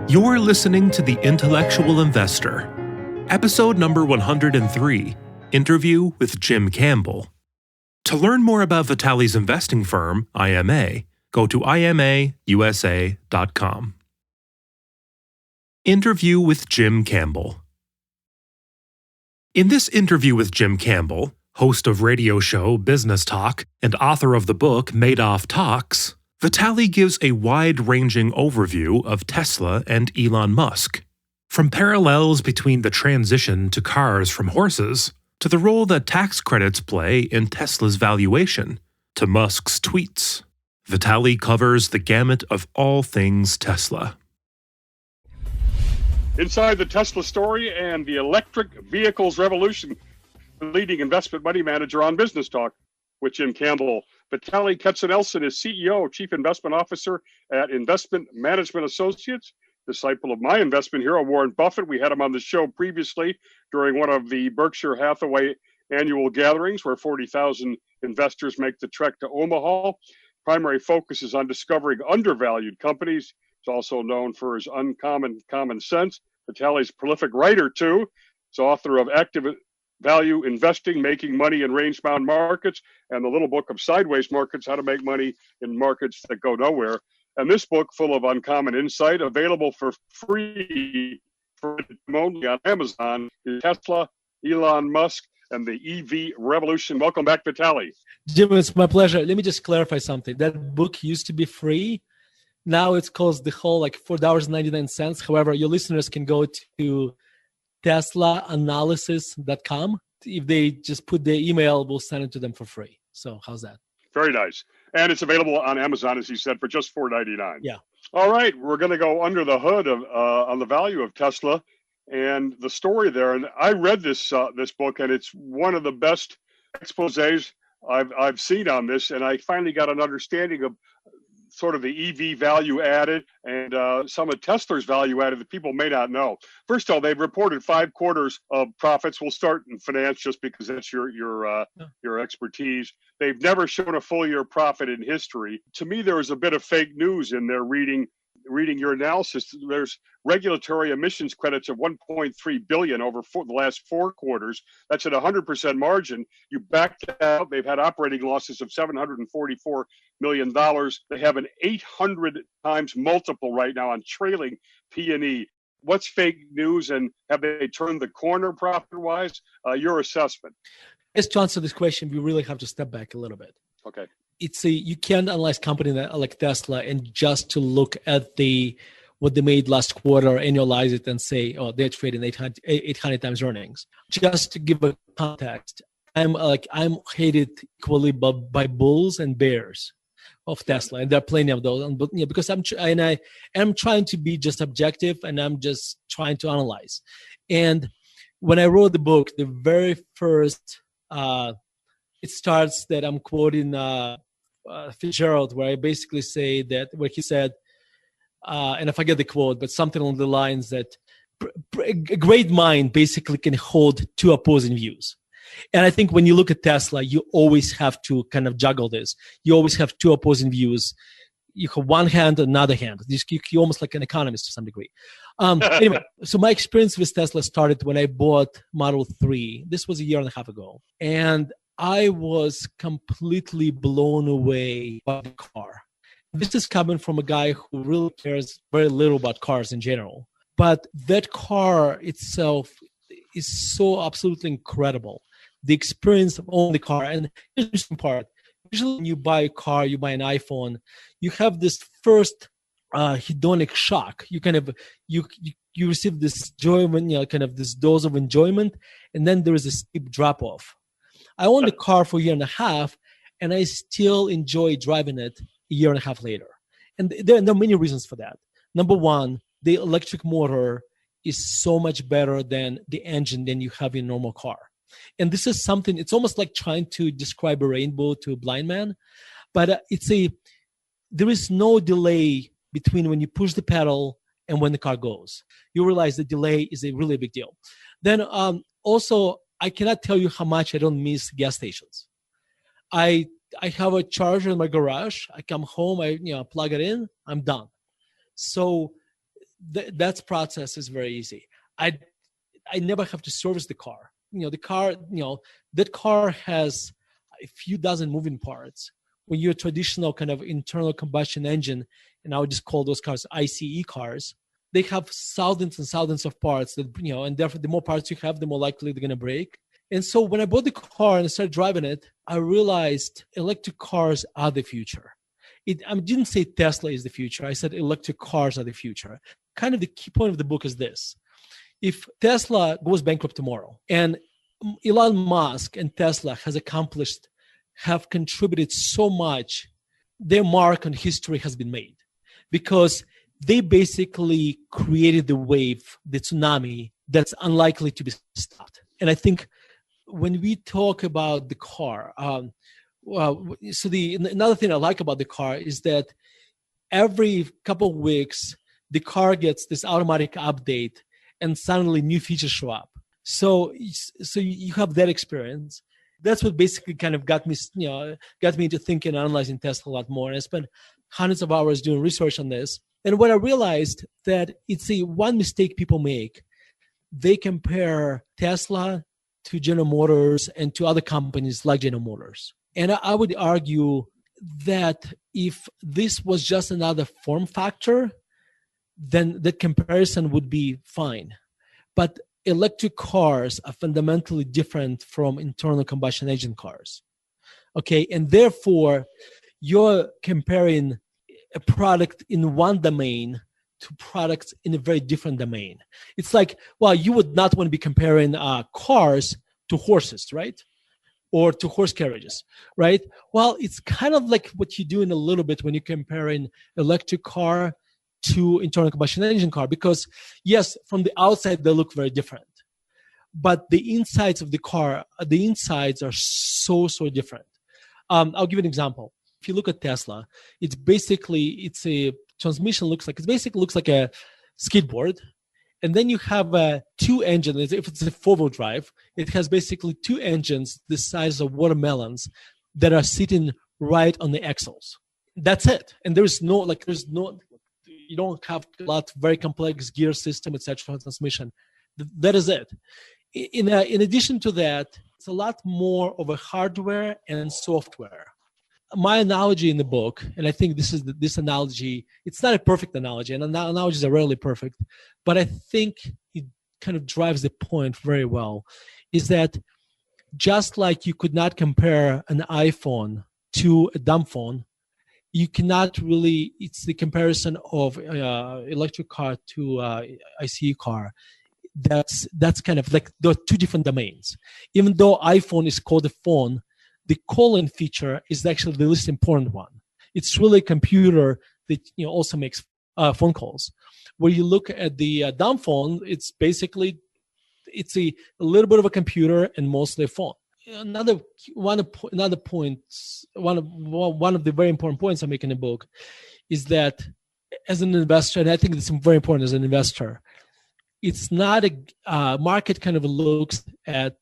You're listening to The Intellectual Investor, episode number 103, interview with Jim Campbell. To learn more about Vitaly's investing firm, IMA, go to imausa.com. Interview with Jim Campbell. In this interview with Jim Campbell, host of radio show Business Talk and author of the book Madoff Talks, Vitaly gives a wide-ranging overview of Tesla and Elon Musk, from parallels between the transition to cars from horses, to the role that tax credits play in Tesla's valuation, to Musk's tweets. Vitaly covers the gamut of all things Tesla. Inside the Tesla story and the electric vehicles revolution, the leading investment money manager on Business Talk with Jim Campbell. Vitaly Katsenelson is CEO, Chief Investment Officer at Investment Management Associates, disciple of my investment hero, Warren Buffett. We had him on the show previously during one of the Berkshire Hathaway annual gatherings where 40,000 investors make the trek to Omaha. Primary focus is on discovering undervalued companies. He's also known for his uncommon common sense. Vitaly's a prolific writer, too. He's author of Active Value Investing, Making Money in Range-Bound Markets, and the little book of Sideways Markets, How to Make Money in Markets That Go Nowhere. And this book, full of uncommon insight, available for free for only on Amazon, is Tesla, Elon Musk, and the EV Revolution. Welcome back, Vitaly. Jim, it's my pleasure. Let me just clarify something. That book used to be free. Now it's cost the whole like $4.99. However, your listeners can go to teslaanalysis.com. If they just put their email, we'll send it to them for free. So how's that? Very nice. And it's available on Amazon, as you said, for just $4.99. Yeah. All right. We're going to go under the hood of on the value of Tesla and the story there. And I read this book, and it's one of the best exposés I've seen on this. And I finally got an understanding of sort of the EV value added and some of Tesla's value added that people may not know. First of all, they've reported 5 quarters of profits. We'll start in finance just because that's your expertise. They've never shown a full year profit in history. To me, there was a bit of fake news in there reading your analysis. There's regulatory emissions credits of $1.3 billion over the last 4 quarters. That's at 100% margin. You back that out. They've had operating losses of $744 million. They have an 800 times multiple right now on trailing P&E. What's fake news, and have they turned the corner profit-wise? Your assessment. As to answer this question, we really have to step back a little bit. Okay. You can't analyze company like Tesla and just to look at what they made last quarter, annualize it, and say, oh, they're trading 800 times earnings. Just to give a context, I'm hated equally by bulls and bears of Tesla, and there are plenty of those. But because I'm trying to be just objective, and I'm just trying to analyze. And when I wrote the book, the very first it starts that I'm quoting Fitzgerald, where I basically say that where he said, and I forget the quote, but something along the lines that a great mind basically can hold 2 opposing views. And I think when you look at Tesla, you always have to kind of juggle this. You always have 2 opposing views. You have one hand, another hand. You're almost like an economist to some degree. Anyway, so my experience with Tesla started when I bought Model 3. This was a year and a half ago. And I was completely blown away by the car. This is coming from a guy who really cares very little about cars in general. But that car itself is so absolutely incredible. The experience of owning the car. And the interesting part, usually when you buy a car, you buy an iPhone, you have this first hedonic shock. You kind of, you receive this enjoyment, kind of this dose of enjoyment, and then there is a steep drop off. I owned the car for a year and a half, and I still enjoy driving it a year and a half later. And there are many reasons for that. Number one, the electric motor is so much better than the engine than you have in a normal car. And this is something, it's almost like trying to describe a rainbow to a blind man. But there is no delay between when you push the pedal and when the car goes. You realize the delay is a really big deal. Then also, I cannot tell you how much I don't miss gas stations. I have a charger in my garage. I come home, I plug it in, I'm done. So that process is very easy. I never have to service the car. The car, that car has a few dozen moving parts. When you're a traditional kind of internal combustion engine, and I would just call those cars ICE cars, they have thousands and thousands of parts that, and therefore the more parts you have, the more likely they're going to break. And so when I bought the car and I started driving it, I realized electric cars are the future. I didn't say Tesla is the future. I said electric cars are the future. Kind of the key point of the book is this. If Tesla goes bankrupt tomorrow and Elon Musk and Tesla have contributed so much, their mark on history has been made because they basically created the wave, the tsunami that's unlikely to be stopped. And I think when we talk about the car, another thing I like about the car is that every couple of weeks, the car gets this automatic update and suddenly new features show up. So you have that experience. That's what basically kind of got me into thinking and analyzing Tesla a lot more. And I spent hundreds of hours doing research on this. And what I realized that it's one mistake people make. They compare Tesla to General Motors and to other companies like General Motors. And I would argue that if this was just another form factor, then that comparison would be fine. But electric cars are fundamentally different from internal combustion engine cars. Okay, and therefore you're comparing a product in one domain to products in a very different domain. It's like, well, you would not want to be comparing cars to horses, right? Or to horse carriages, right? Well, it's kind of like what you do in a little bit when you're comparing electric car to internal combustion engine car, because yes, from the outside, they look very different. But the insides of the car, the insides are so different. I'll give you an example. If you look at Tesla, it's a transmission looks like a skateboard. And then you have two engines. If it's a four-wheel drive, it has basically two engines the size of watermelons that are sitting right on the axles. That's it. And you don't have a lot very complex gear system, etc. transmission. That is it. In addition to that, it's a lot more of a hardware and software. My analogy in the book, and I think this analogy, it's not a perfect analogy, and analogies are rarely perfect, but I think it kind of drives the point very well, is that just like you could not compare an iPhone to a dumb phone, you cannot really, it's the comparison of electric car to ICE car. That's kind of like there are two different domains. Even though iPhone is called a phone, the calling feature is actually the least important one. It's really a computer that also makes phone calls. Where you look at the dumb phone, it's basically a little bit of a computer and mostly a phone. One of the very important points I make in the book is that as an investor, and I think it's very important as an investor, it's not a market kind of looks at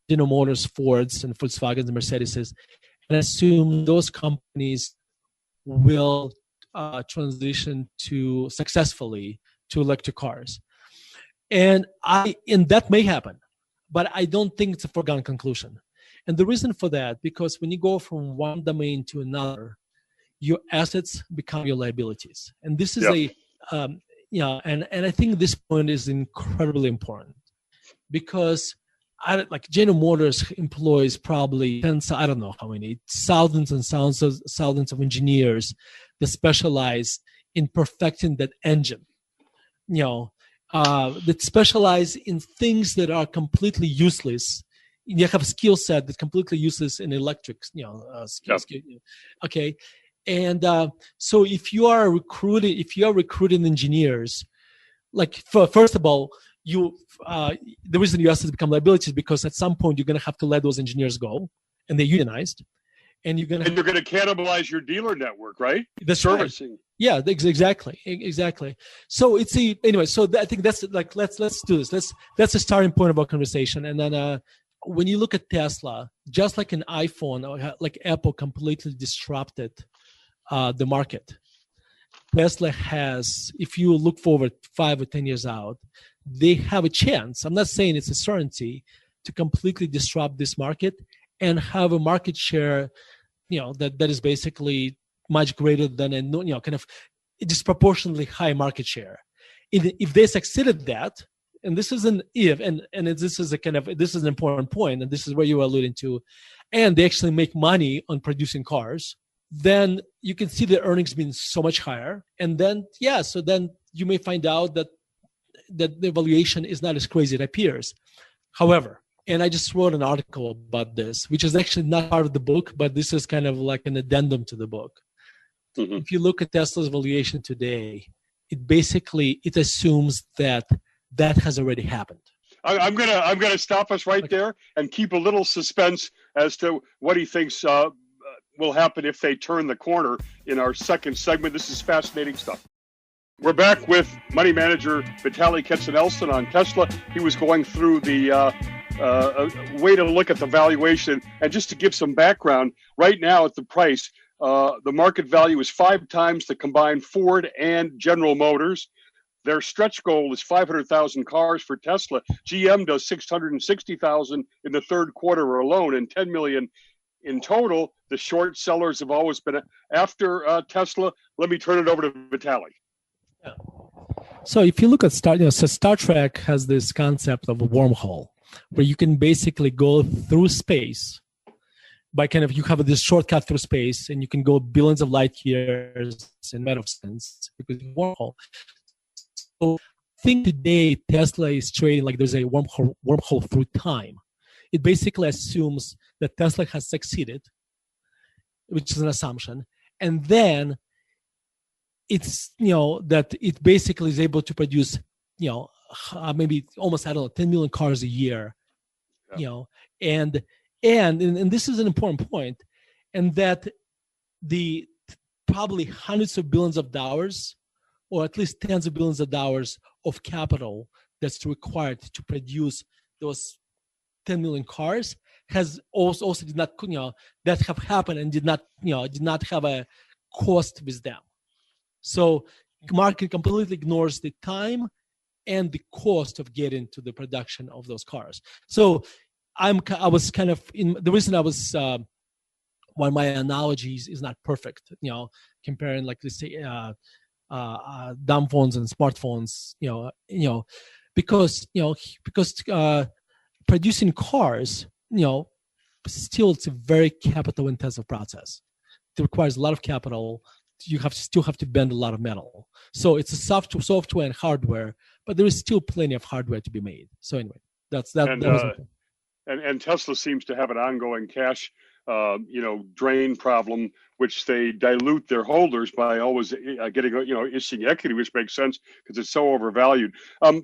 General Motors, Fords, and Volkswagens and Mercedes, and assume those companies will transition successfully to electric cars. And that may happen, but I don't think it's a foregone conclusion. And the reason for that, because when you go from one domain to another, your assets become your liabilities. And this is and I think this point is incredibly important because General Motors employs probably I don't know how many, thousands and thousands of engineers that specialize in perfecting that engine, that specialize in things that are completely useless. You have a skill set that's completely useless in electric, okay. And so if you are recruiting engineers, first of all, the reason your assets become liabilities is because at some point you're going to have to let those engineers go, and they're unionized, and you're going to cannibalize your dealer network, right? That's servicing. Right. Yeah, exactly. So anyway. So I think that's let's do this. That's a starting point of our conversation, and then when you look at Tesla, just like an iPhone, like Apple completely disrupted the market. Tesla has, if you look forward 5 or 10 years out, they have a chance. I'm not saying it's a certainty to completely disrupt this market and have a market share, that is basically much greater than kind of a disproportionately high market share. If they succeeded that, and this is an if, and this is an important point, and this is where you were alluding to, and they actually make money on producing cars, then you can see the earnings being so much higher. And then, so then you may find out that the valuation is not as crazy as it appears. However, and I just wrote an article about this, which is actually not part of the book, but this is kind of like an addendum to the book. Mm-hmm. If you look at Tesla's valuation today, it assumes that has already happened. I'm gonna stop us right there and keep a little suspense as to what he thinks will happen if they turn the corner in our second segment. This is fascinating stuff. We're back with money manager Vitaly Katsenelson on Tesla. He was going through the way to look at the valuation, and just to give some background, right now at the price, the market value is 5 times the combined Ford and General Motors. Their stretch goal is 500,000 cars for Tesla. GM does 660,000 in the third quarter alone, and 10 million in total. The short sellers have always been after Tesla. Let me turn it over to Vitaly. Yeah. So if you look at Star Trek has this concept of a wormhole, where you can basically go through space by you have this shortcut through space, and you can go billions of light years in matter of sense because it's a wormhole. So I think today Tesla is trading like there's a wormhole through time. It basically assumes that Tesla has succeeded, which is an assumption, and then it's that it basically is able to produce maybe almost 10 million cars a year, and this is an important point, and that the probably hundreds of billions of dollars, or at least tens of billions of dollars of capital that's required to produce those 10 million cars has also did not that have happened and did not have a cost with them. So market completely ignores the time and the cost of getting to the production of those cars. So I was kind of in the reason I was why my analogies is not perfect, comparing like let's say dumb phones and smartphones, because producing cars, still it's a very capital intensive process. It requires a lot of capital. You still have to bend a lot of metal. So it's a software and hardware, but there is still plenty of hardware to be made. So anyway, and Tesla seems to have an ongoing cash, drain problem, which they dilute their holders by always getting, issuing equity, which makes sense because it's so overvalued.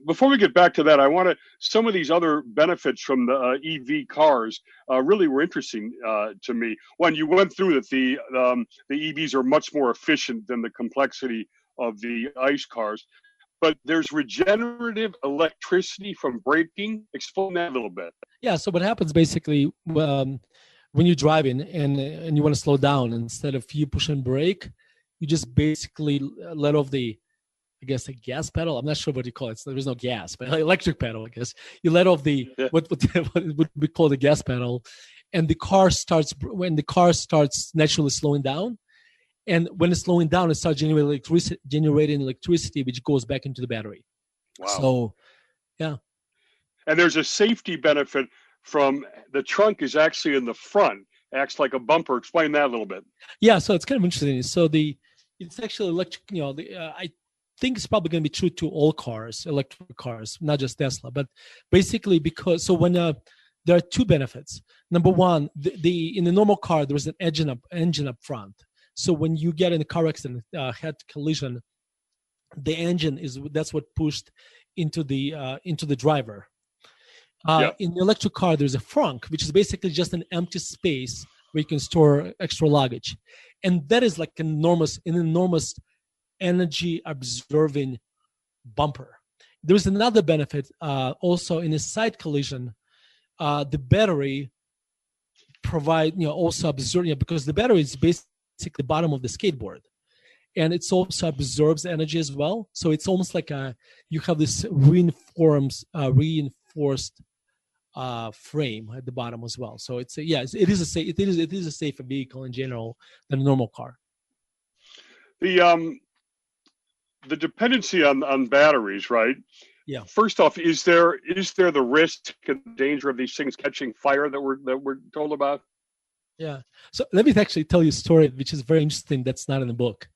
Before we get back to that, I want some of these other benefits from the EV cars really were interesting to me. One, you went through that the EVs are much more efficient than the complexity of the ICE cars, but there's regenerative electricity from braking. Explain that a little bit. Yeah. So what happens basically, when you're driving and you want to slow down, instead of you pushing brake, you just basically let off the gas pedal. I'm not sure what you call it. There's no gas, but electric pedal, I guess. You let off what would be called the gas pedal, and when the car starts naturally slowing down, and when it's slowing down, it starts generating electricity, which goes back into the battery. Wow. So, yeah. And there's a safety benefit from the trunk is actually in the front, acts like a bumper. Explain that a little bit. Yeah, so it's kind of interesting. So it's actually electric. I think it's probably going to be true to all cars, electric cars, not just Tesla. But basically, when there are two benefits. Number one, in the normal car there is an engine up front. So when you get in a car accident, head collision, the engine that's what pushed into the driver. In the electric car, there's a frunk, which is basically just an empty space where you can store extra luggage. And that is like an enormous energy absorbing bumper. There's another benefit also in a side collision. The battery provide, also absorb, because the battery is basically the bottom of the skateboard. and it also absorbs energy as well. So it's almost like you have this reinforced frame at the bottom as well. So it is a safer vehicle in general than a normal car. The dependency on batteries, right? Yeah. First off, is there the risk and danger of these things catching fire that we're told about? Yeah. So let me actually tell you a story which is very interesting. That's not in the book.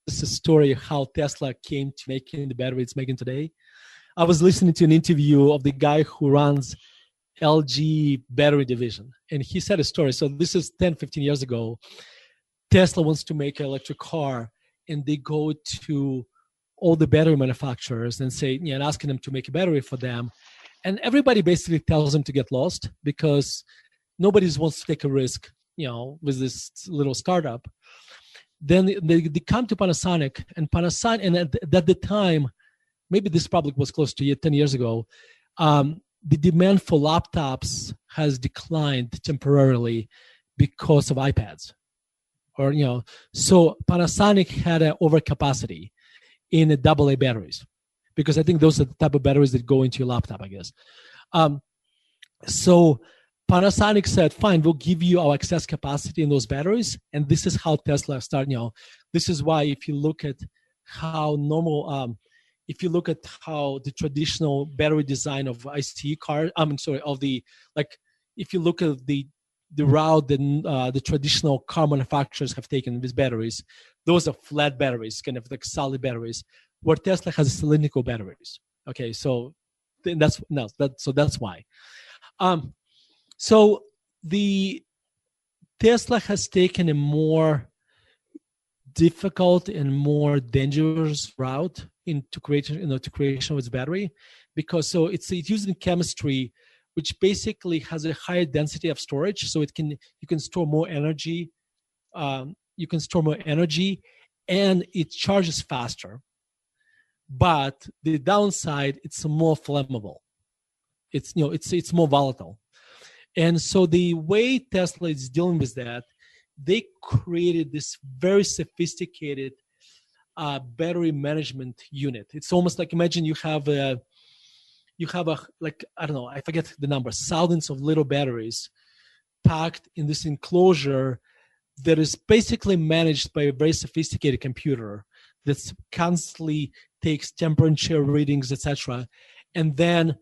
It's a story of how Tesla came to making the battery it's making today. I was listening to an interview of the guy who runs LG battery division, and he said a story. So this is 10, 15 years ago. Tesla wants to make an electric car, and they go to all the battery manufacturers and say, and asking them to make a battery for them. And everybody basically tells them to get lost because nobody wants to take a risk, with this little startup. Then they come to Panasonic, and at the time, maybe this probably was close to 10 years ago, the demand for laptops has declined temporarily because of iPads. So Panasonic had an overcapacity in the AA batteries, because I think those are the type of batteries that go into your laptop, I guess. So Panasonic said, fine, we'll give you our excess capacity in those batteries. And this is how Tesla started. This is why if you look at how the traditional battery design of ICE cars, if you look at the route that the traditional car manufacturers have taken with batteries, those are flat batteries, kind of like solid batteries, where Tesla has cylindrical batteries. Okay, so that's why. So the Tesla has taken a more difficult and more dangerous route into creation of its battery, because it's using chemistry which basically has a higher density of storage, so you can store more energy. And it charges faster. But the downside, it's more flammable. It's more volatile. And so the way Tesla is dealing with that, they created this very sophisticated battery management unit. It's almost like, imagine you have a I don't know, I forget the number, thousands of little batteries packed in this enclosure that is basically managed by a very sophisticated computer that constantly takes temperature readings, etc. And then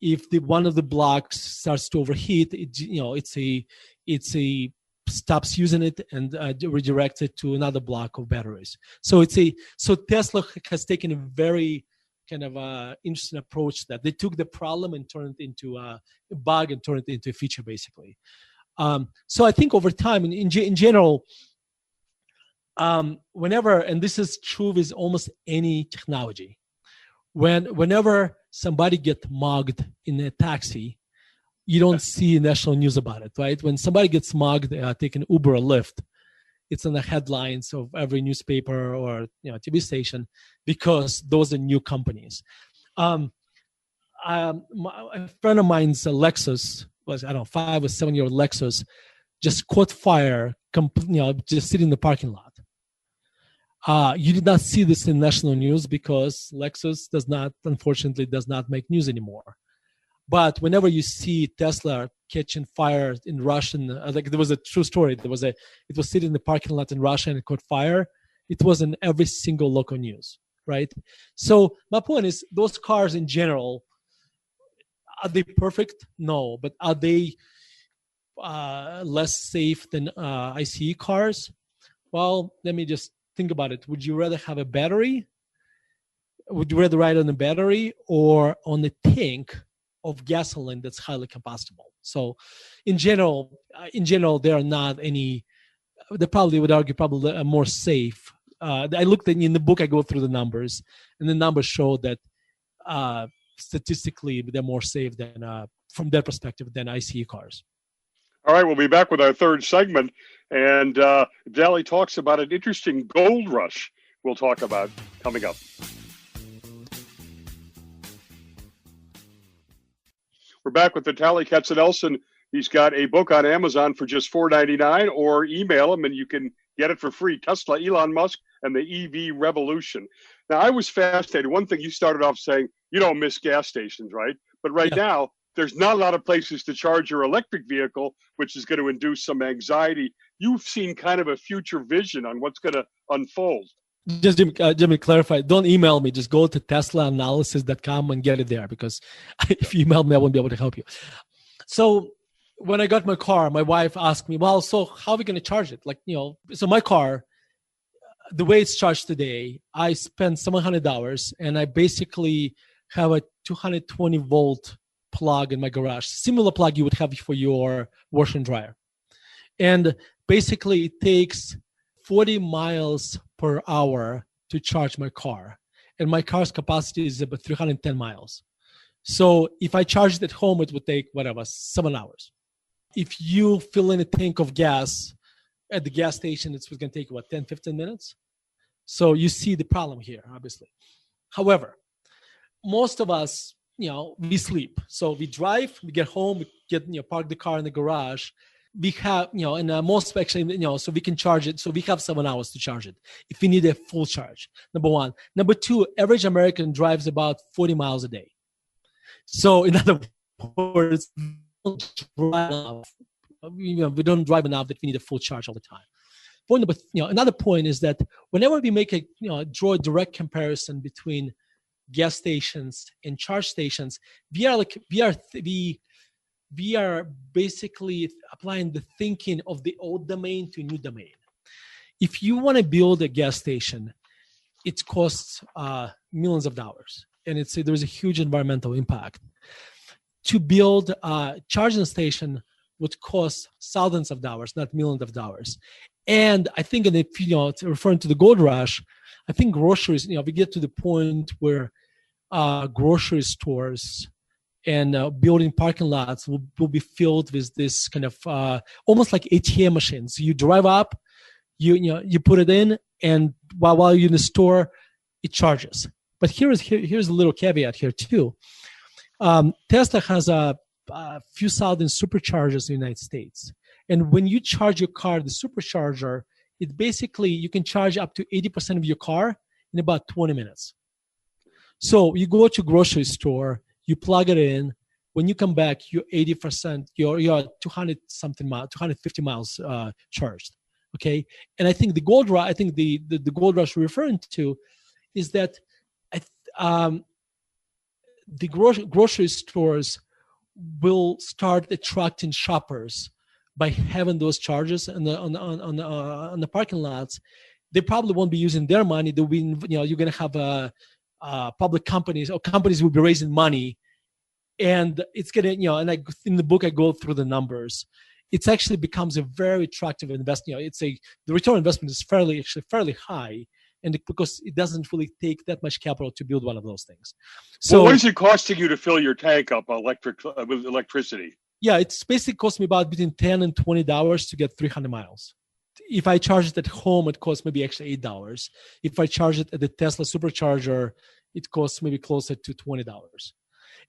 if one of the blocks starts to overheat, it stops using it and redirects it to another block of batteries. So Tesla has taken a very kind of interesting approach to that. They took the problem and turned it into a bug and turned it into a feature, basically. So I think over time, in general, whenever, and this is true with almost any technology, whenever somebody gets mugged in a taxi, you don't see national news about it, right? When somebody gets mugged, taking Uber or Lyft, it's in the headlines of every newspaper or TV station, because those are new companies. A friend of mine's Lexus was, 5 or 7 year old Lexus, just caught fire, just sitting in the parking lot. You did not see this in national news because Lexus unfortunately does not make news anymore. But whenever you see Tesla catching fire in Russia, there was a true story. It was sitting in the parking lot in Russia and it caught fire. It was in every single local news, right? So my point is, those cars in general, are they perfect? No, but are they less safe than ICE cars? Well, let me just think about it. Would you rather have a battery? Would you rather ride on a battery or on a tank of gasoline that's highly combustible? So in general, there are not any, they probably would argue probably more safe. I looked in the book, I go through the numbers, and the numbers show that statistically they're more safe than, from their perspective, than ICE cars. All right, we'll be back with our third segment, and Vitaly talks about an interesting gold rush we'll talk about coming up. We're back with Vitaly Katsenelson. He's got a book on Amazon for just $4.99, or email him and you can Get it for free. Tesla, Elon Musk, and the EV revolution. Now, I was fascinated. One thing you started off saying, you don't miss gas stations, right? But right now, there's not a lot of places to charge your electric vehicle, which is going to induce some anxiety. You've seen kind of a future vision on what's going to unfold. Just Jimmy, clarify. Don't email me. Just go to teslaanalysis.com and get it there, because if you email me, I won't be able to help you. So when I got my car, my wife asked me, well, so how are we going to charge it? Like, so my car, the way it's charged today, I spend $700 and I basically have a 220 volt plug in my garage, similar plug you would have for your washer and dryer. And basically it takes 40 miles per hour to charge my car. And my car's capacity is about 310 miles. So if I charged it at home, it would take 7 hours. If you fill in a tank of gas at the gas station, it's going to take 10, 15 minutes. So you see the problem here, obviously. However, most of us, we sleep. So we drive, we get home, we get, park the car in the garage. We have, and most actually, so we can charge it. So we have 7 hours to charge it if we need a full charge. Number one. Number two, average American drives about 40 miles a day. So in other words, we don't drive enough that we need a full charge all the time. Point number, another point is that whenever we make draw a direct comparison between gas stations and charge stations, we are basically applying the thinking of the old domain to a new domain. If you want to build a gas station, it costs millions of dollars, and there's a huge environmental impact. To build a charging station would cost thousands of dollars, not millions of dollars. And I think, and if referring to the gold rush, I think groceries, we get to the point where grocery stores and building parking lots will be filled with this kind of almost like ATM machines. You drive up, you put it in, and while you're in the store, it charges. But here's a little caveat here too. Tesla has a few thousand superchargers in the United States. And when you charge your car, the supercharger, it basically, you can charge up to 80% of your car in about 20 minutes. So you go to a grocery store, you plug it in. When you come back, you're 80%, you're 250 miles charged. Okay. And I think the gold rush, the gold rush we're referring to is that the grocery stores will start attracting shoppers by having those charges on the parking lots. They probably won't be using their money. They'll be, you're going to have public companies, or companies will be raising money, and it's going to, and in the book I go through the numbers. It actually becomes a very attractive investment. The return on investment is fairly high, and because it doesn't really take that much capital to build one of those things. So what is it costing you to fill your tank up with electricity? Yeah, it's basically cost me about between $10 and $20 to get 300 miles. If I charge it at home, it costs maybe actually $8. If I charge it at the Tesla supercharger, it costs maybe closer to $20.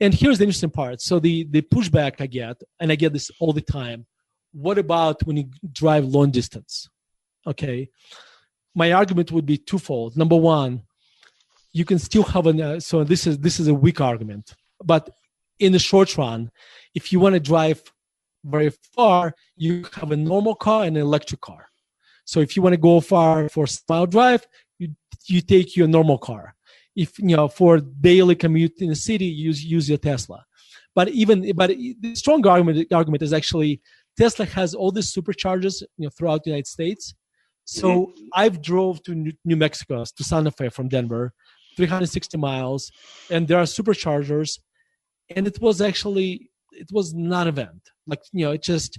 And here's the interesting part. So the pushback I get, and I get this all the time, what about when you drive long distance? Okay. My argument would be twofold. Number one, you can still have so this is a weak argument, but in the short run, if you want to drive very far, you have a normal car and an electric car. So if you want to go far for a mile drive, you take your normal car. If for daily commute in the city, use your Tesla. But the strong argument is actually Tesla has all these superchargers throughout the United States. So I've drove to New Mexico, to Santa Fe from Denver, 360 miles, and there are superchargers, and it was not an event. Like, it just,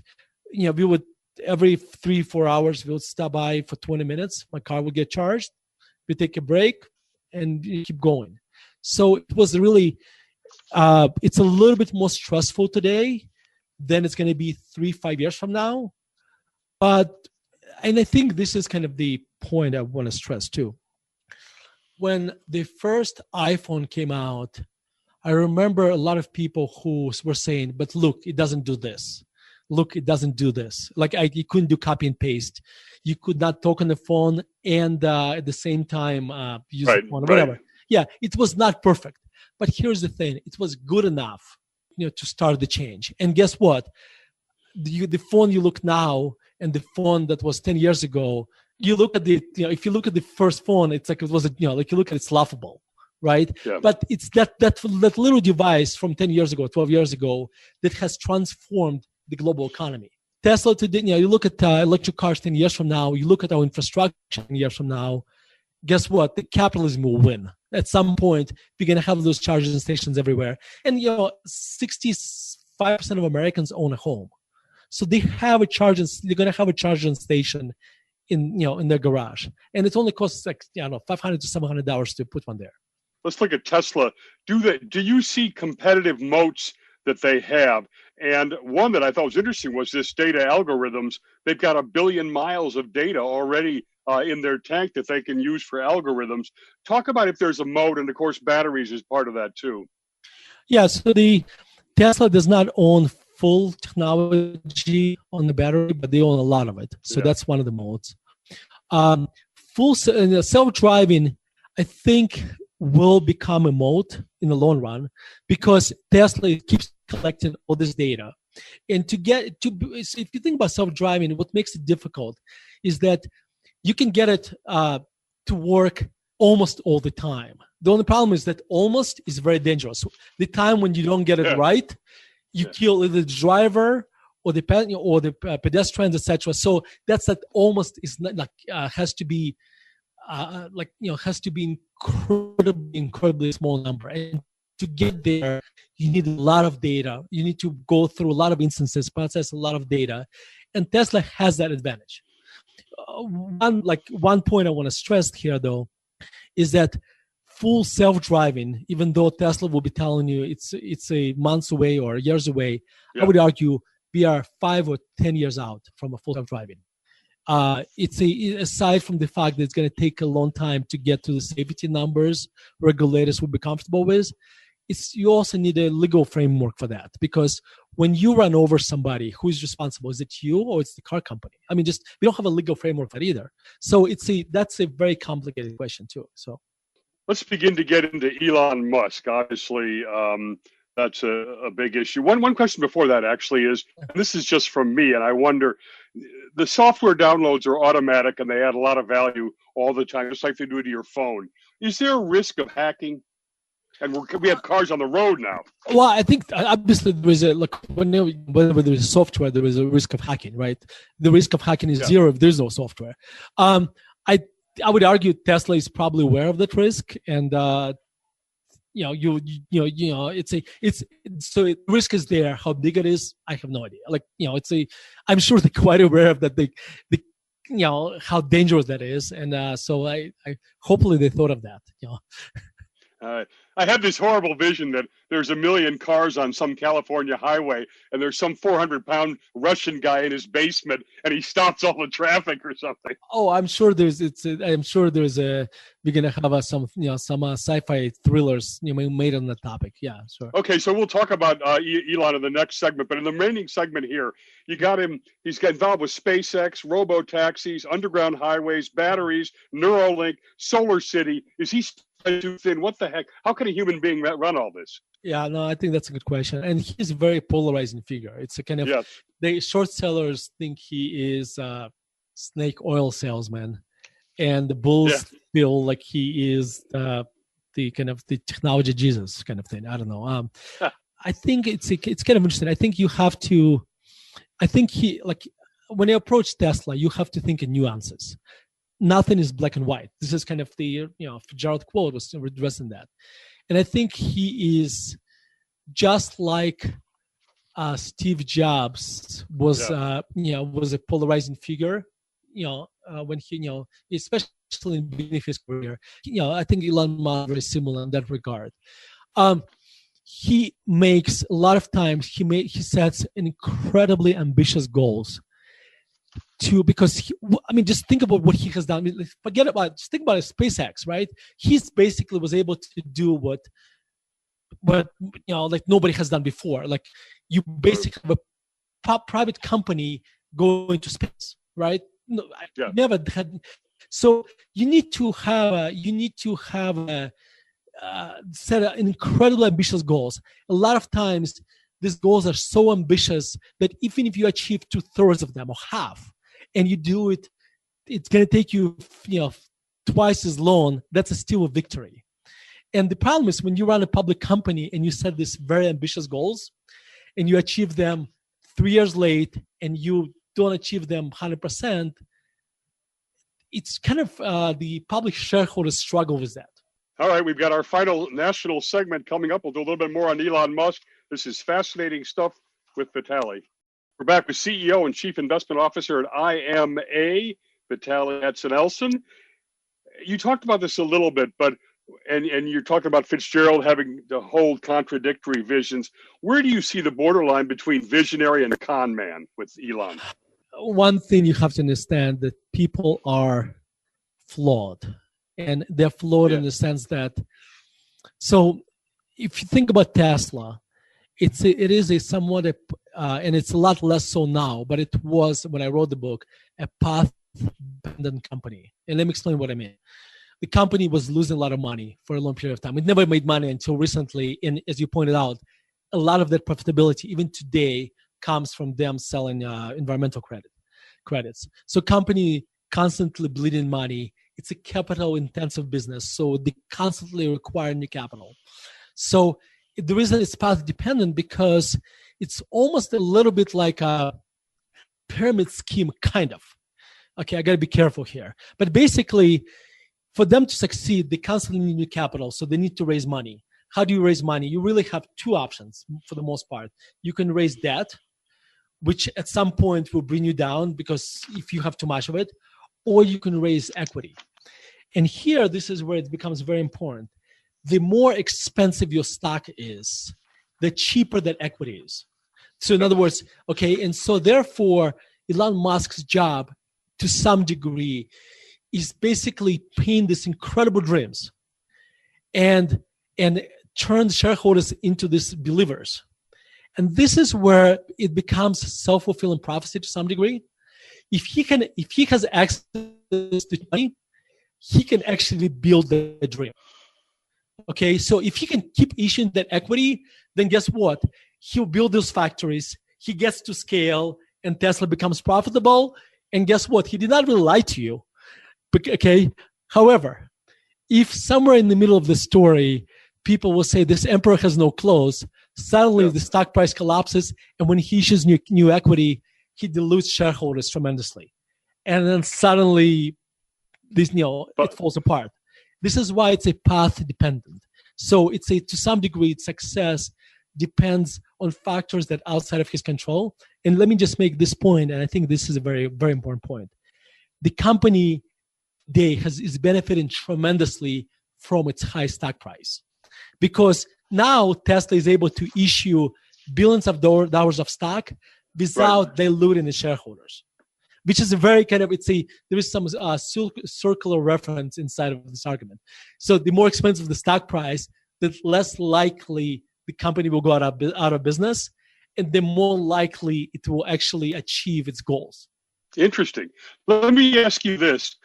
we would, every 3-4 hours, we would stop by for 20 minutes. My car would get charged. We take a break and keep going. So it was really, it's a little bit more stressful today than it's going to be 3-5 years from now. And I think this is kind of the point I want to stress too. When the first iPhone came out, I remember a lot of people who were saying, but look, it doesn't do this. look, it doesn't do this. Like you couldn't do copy and paste. You could not talk on the phone and at the same time use the phone or whatever. Right. Yeah, it was not perfect. But here's the thing. It was good enough, to start the change. And guess what? The phone you look now and the phone that was 10 years ago, you look at if you look at the first phone, it's like it was, like you look at it's laughable, right? Yeah. But it's that little device from 10 years ago, 12 years ago that has transformed the global economy. Tesla today, you look at electric cars 10 years from now, you look at our infrastructure 10 years from now, guess what? The capitalism will win. At some point, we're going to have those charging stations everywhere. And, 65% of Americans own a home. So they're going to have a charging station in their garage. And it only costs like, $500 to $700 to put one there. Let's look at Tesla. Do you see competitive moats that they have? And one that I thought was interesting was this data algorithms. They've got 1 billion miles of data already in their tank that they can use for algorithms. Talk about if there's a moat, and of course, batteries is part of that too. Yeah, so the Tesla does not own full technology on the battery, but they own a lot of it. So that's one of the modes. Full self-driving, I think, will become a mode in the long run because Tesla keeps collecting all this data. And if you think about self-driving, what makes it difficult is that you can get it to work almost all the time. The only problem is that almost is very dangerous. The time when you don't get it right, you kill either the driver or the pedestrians, etc. So that's that almost is not like has to be incredibly small number. And to get there, you need a lot of data. You need to go through a lot of instances, process a lot of data, and Tesla has that advantage. One point I want to stress here, though, is that full self-driving, even though Tesla will be telling you it's a months away or years away, I would argue we are 5 or 10 years out from a full self-driving. Aside from the fact that it's going to take a long time to get to the safety numbers regulators will be comfortable with, you also need a legal framework for that, because when you run over somebody, who's responsible? Is it you or it's the car company? I mean, we don't have a legal framework for that either. So that's a very complicated question too. So let's begin to get into Elon Musk. Obviously, that's a big issue. One question before that actually is, and this is just from me, and I wonder, the software downloads are automatic and they add a lot of value all the time, just like they do to your phone. Is there a risk of hacking? And we have cars on the road now. Well, I think obviously there is whenever there is software, there is a risk of hacking, right? The risk of hacking is zero if there's no software. I would argue Tesla is probably aware of that risk, and so risk is there. How big it is, I have no idea. I'm sure they're quite aware of that. They how dangerous that is, and so I hopefully they thought of that. I have this horrible vision that there's 1 million cars on some California highway, and there's some 400-pound Russian guy in his basement, and he stops all the traffic or something. Oh, I'm sure we're gonna have some sci-fi thrillers made on the topic. Yeah, sure. Okay, so we'll talk about Elon in the next segment, but in the remaining segment here, you got him. He's got involved with SpaceX, robo-taxis, underground highways, batteries, Neuralink, Solar City. Is he too thin? What the heck? How can a human being run all this? Yeah, no, I think that's a good question. And he's a very polarizing figure. It's a kind of, the short sellers think he is a snake oil salesman, and the bulls feel like he is the kind of the technology Jesus kind of thing. I don't know. I think it's kind of interesting. I think when you approach Tesla, you have to think in nuances. Nothing is black and white. This is kind of the Fitzgerald quote was addressing that, and I think he is just like Steve Jobs was was a polarizing figure. When he especially in the beginning of his career. I think Elon Musk is very similar in that regard. He makes a lot of times he sets incredibly ambitious goals. Just think about what he has done. Just think about SpaceX, right? He's basically was able to do what nobody has done before. Like you basically have a private company go into space, right? No, I Yeah. never had. So you need to have set incredibly ambitious goals. A lot of times, these goals are so ambitious that even if you achieve 2/3 of them or half, and you do it, it's going to take you, twice as long. That's still a victory. And the problem is when you run a public company and you set these very ambitious goals, and you achieve them 3 years late, and you don't achieve them 100%. It's kind of the public shareholders struggle with that. All right, we've got our final national segment coming up. We'll do a little bit more on Elon Musk. This is fascinating stuff with Vitaly. We're back with CEO and Chief Investment Officer at IMA, Vitaly Atsenelson. You talked about this a little bit, and you're talking about Fitzgerald having to hold contradictory visions. Where do you see the borderline between visionary and a con man with Elon? One thing you have to understand that people are flawed, and they're flawed in the sense that, so if you think about Tesla, it is a somewhat, and it's a lot less so now, but it was, when I wrote the book, a path-dependent company. And let me explain what I mean. The company was losing a lot of money for a long period of time. It never made money until recently, and as you pointed out, a lot of that profitability, even today, comes from them selling environmental credits. So company constantly bleeding money. It's a capital-intensive business, so they constantly require new capital. So the reason it's path-dependent because it's almost a little bit like a pyramid scheme, kind of. Okay, I got to be careful here. But basically, for them to succeed, they constantly need new capital, so they need to raise money. How do you raise money? You really have two options for the most part. You can raise debt, which at some point will bring you down because if you have too much of it, or you can raise equity. And here, this is where it becomes very important. The more expensive your stock is, the cheaper that equity is. So in other words, okay, and so therefore, Elon Musk's job, to some degree, is basically paint these incredible dreams and turn shareholders into these believers. And this is where it becomes self-fulfilling prophecy to some degree. If he has access to money, he can actually build the dream. Okay, so if he can keep issuing that equity, then guess what? He'll build those factories, he gets to scale, and Tesla becomes profitable. And guess what? He did not really lie to you. Okay, however, if somewhere in the middle of the story, people will say this emperor has no clothes, suddenly the stock price collapses, and when he issues new equity, he dilutes shareholders tremendously. And then suddenly, it falls apart. This is why it's a path dependent. So to some degree, its success depends on factors that are outside of his control. And let me just make this point, and I think this is a very, very important point. The company today is benefiting tremendously from its high stock price, because now Tesla is able to issue billions of dollars of stock without diluting the shareholders, which is a very kind of, there is some circular reference inside of this argument. So the more expensive the stock price, the less likely the company will go out of business, and the more likely it will actually achieve its goals. Interesting. Let me ask you this.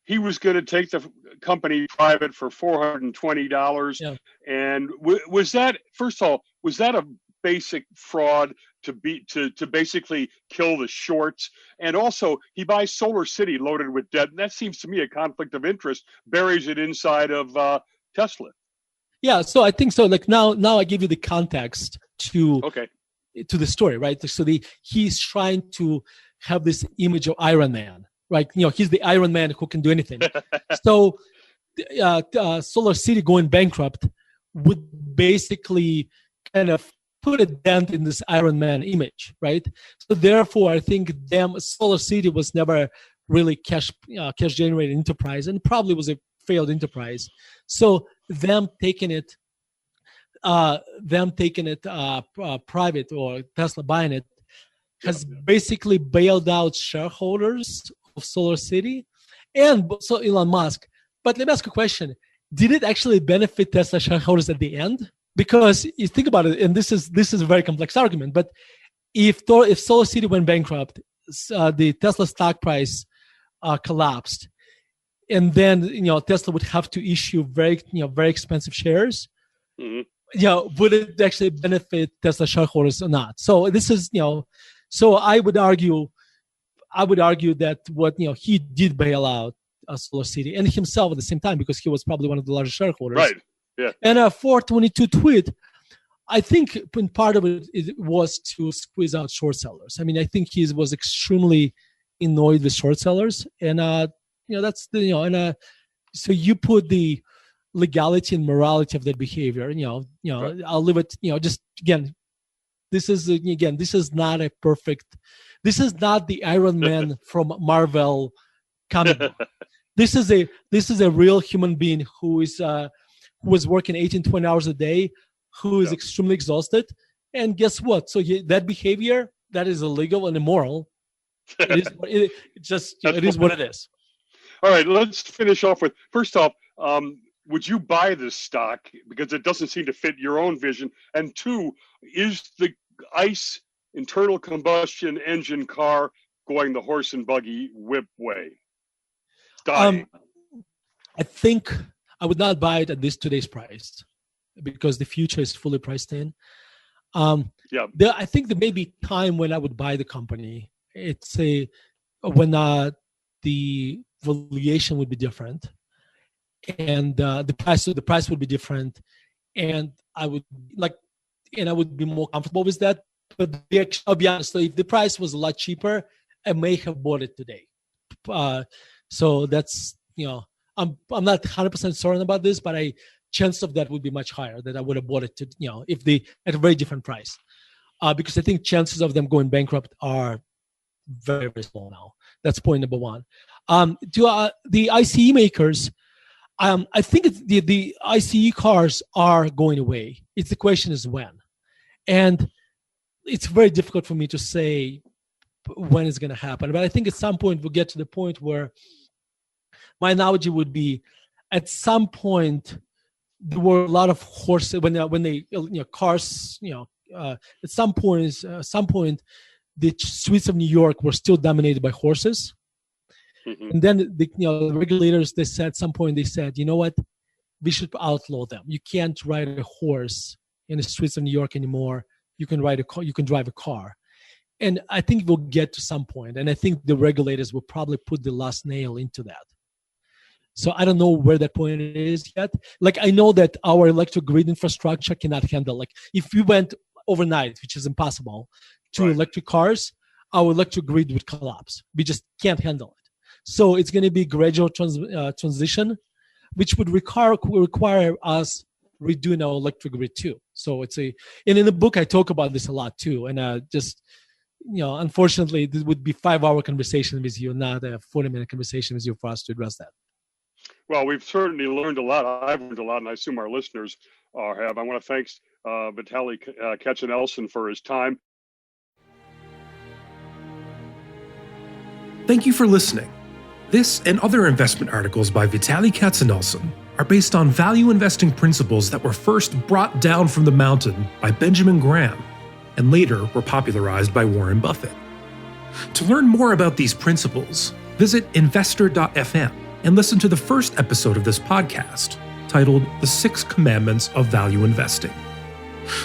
He was going to take the company private for $420. Yeah. And was that, first of all, was that a basic fraud to basically kill the shorts? And also, he buys Solar City loaded with debt. And that seems to me a conflict of interest, buries it inside of Tesla. Yeah, so I think so. Like now I give you the context to the story, right? So he's trying to have this image of Iron Man, right? He's the Iron Man who can do anything. So Solar City going bankrupt would basically kind of put a dent in this Iron Man image, right? So therefore, I think Solar City was never really cash generating enterprise, and probably was a failed enterprise. So them taking it private, or Tesla buying it, has basically bailed out shareholders of Solar City and so Elon Musk. But let me ask a question: did it actually benefit Tesla shareholders at the end? Because you think about it, and this is a very complex argument, but if SolarCity went bankrupt, the Tesla stock price collapsed, and then Tesla would have to issue very expensive shares. Mm-hmm. Would it actually benefit Tesla shareholders or not? So this is so I would argue that what he did bail out SolarCity and himself at the same time, because he was probably one of the largest shareholders. Right. Yeah. And a 422 tweet, I think part of it was to squeeze out short sellers. I mean, I think he was extremely annoyed with short sellers, and that's so you put the legality and morality of that behavior. Right. I'll leave it. Just again, this is not a perfect. This is not the Iron Man from Marvel comic book. This is a real human being who is working 18-20 hours a day, who is extremely exhausted, and guess what? So that behavior that is illegal and immoral. It is what it is. All right, let's finish off with, first off, would you buy this stock because it doesn't seem to fit your own vision? And two, is the ICE internal combustion engine car going the horse and buggy whip way? Dying. I think I would not buy it at today's price because the future is fully priced in. I think there may be time when I would buy the company. It's when the valuation would be different, and the price would be different, and I would be more comfortable with that. But I'll be honest, if the price was a lot cheaper, I may have bought it today. So that's I'm not 100% certain about this, but chance of that would be much higher, that I would have bought it at a very different price, because I think chances of them going bankrupt are very, very small now. That's point number one. To the ICE makers, I think the ICE cars are going away. The question is when, and it's very difficult for me to say when it's going to happen. But I think at some point we'll get to the point where my analogy would be, at some point there were a lot of horses when they cars at some point the streets of New York were still dominated by horses. Mm-hmm. And then the regulators, they said at some point, you know what, we should outlaw them. You can't ride a horse in the streets of New York anymore. You can ride a car. You can drive a car. And I think we'll get to some point, and I think the regulators will probably put the last nail into that. So I don't know where that point is yet. Like, I know that our electric grid infrastructure cannot handle, like, if we went overnight, which is impossible, to electric cars, our electric grid would collapse. We just can't handle it. So it's going to be a gradual transition, which would require us redoing our electric grid too. So and in the book I talk about this a lot too. And unfortunately, this would be 5-hour conversation with you, not a 40-minute conversation with you for us to address that. Well, we've certainly learned a lot. I've learned a lot, and I assume our listeners have. I want to thank Vitaly Katsenelson for his time. Thank you for listening. This and other investment articles by Vitaly Katsenelson are based on value investing principles that were first brought down from the mountain by Benjamin Graham and later were popularized by Warren Buffett. To learn more about these principles, visit investor.fm and listen to the first episode of this podcast, titled The 6 Commandments of Value Investing.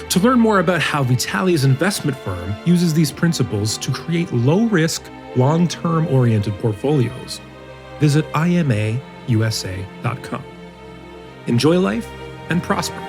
To learn more about how Vitaly's investment firm uses these principles to create low-risk, long-term oriented portfolios, visit imausa.com. Enjoy life and prosper.